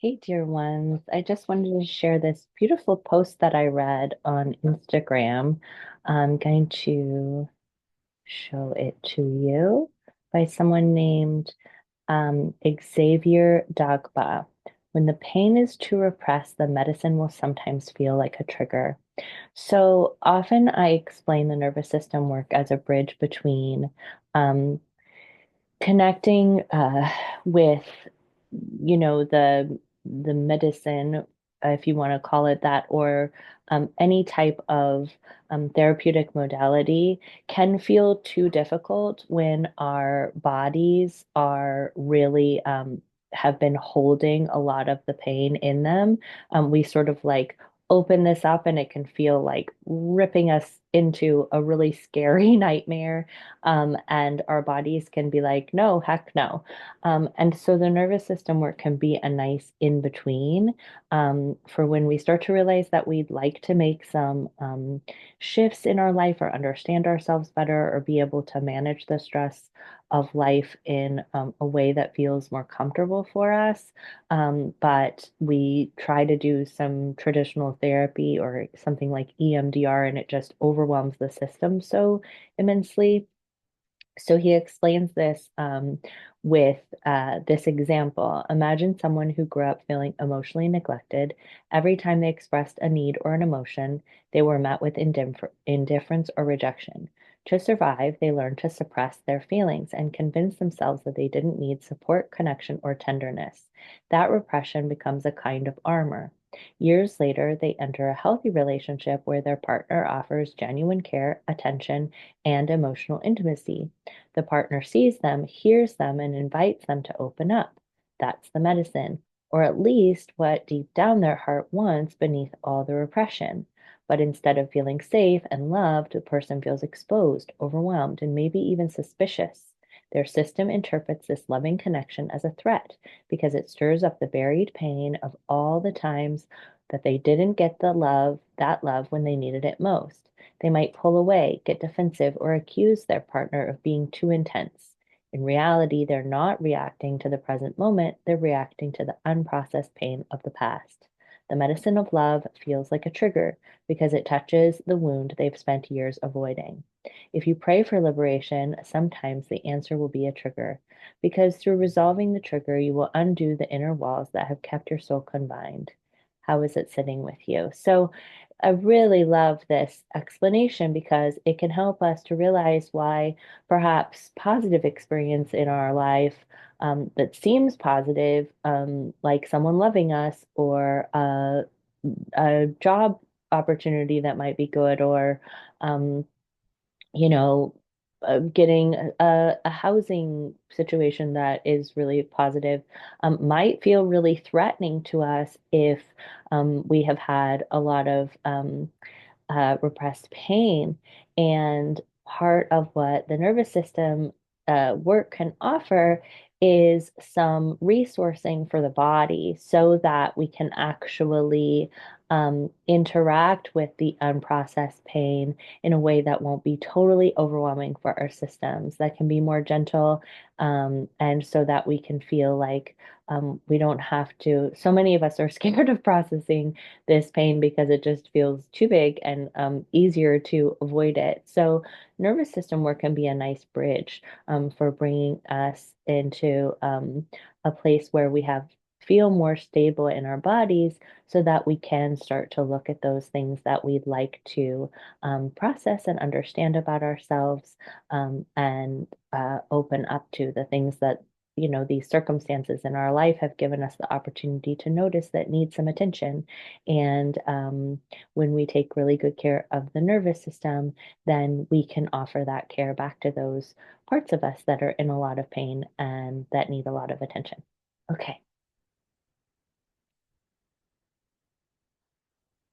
Hey, dear ones. I just wanted to share this beautiful post that I read on Instagram. I'm going to show it to you by someone named Xavier Dagba. When the pain is too repressed, the medicine will sometimes feel like a trigger. So often I explain the nervous system work as a bridge between um, connecting with the medicine, if you want to call it that, or any type of therapeutic modality can feel too difficult when our bodies are really have been holding a lot of the pain in them. We sort of like open this up and it can feel like ripping us into a really scary nightmare. And our bodies can be like, no, heck no. And so the nervous system work can be a nice in between for when we start to realize that we'd like to make some shifts in our life or understand ourselves better or be able to manage the stress of life in a way that feels more comfortable for us. But we try to do some traditional therapy or something like EMDR, and it just overwhelms the system so immensely. So he explains this with this example. Imagine someone who grew up feeling emotionally neglected. Every time they expressed a need or an emotion, they were met with indifference or rejection. To survive, they learned to suppress their feelings and convince themselves that they didn't need support, connection, or tenderness. That repression becomes a kind of armor. Years later, they enter a healthy relationship where their partner offers genuine care, attention, and emotional intimacy. The partner sees them, hears them, and invites them to open up. That's the medicine, or at least what deep down their heart wants beneath all the repression. But instead of feeling safe and loved, the person feels exposed, overwhelmed, and maybe even suspicious. Their system interprets this loving connection as a threat because it stirs up the buried pain of all the times that they didn't get that love when they needed it most. They might pull away, get defensive, or accuse their partner of being too intense. In reality, they're not reacting to the present moment, they're reacting to the unprocessed pain of the past. The medicine of love feels like a trigger because it touches the wound they've spent years avoiding. If you pray for liberation, sometimes the answer will be a trigger, because through resolving the trigger, you will undo the inner walls that have kept your soul confined. How is it sitting with you? So, I really love this explanation because it can help us to realize why perhaps positive experience in our life that seems positive, like someone loving us or a job opportunity that might be good, or um, you know, getting a housing situation that is really positive, might feel really threatening to us if we have had a lot of repressed pain. And part of what the nervous system work can offer is some resourcing for the body so that we can actually interact with the unprocessed pain in a way that won't be totally overwhelming for our systems, that can be more gentle, and so that we can feel like we don't have to. So many of us are scared of processing this pain because it just feels too big and easier to avoid it. So, nervous system work can be a nice bridge for bringing us into a place where we have feel more stable in our bodies so that we can start to look at those things that we'd like to process and understand about ourselves, and open up to the things that these circumstances in our life have given us the opportunity to notice that need some attention. And when we take really good care of the nervous system, then we can offer that care back to those parts of us that are in a lot of pain and that need a lot of attention. Okay.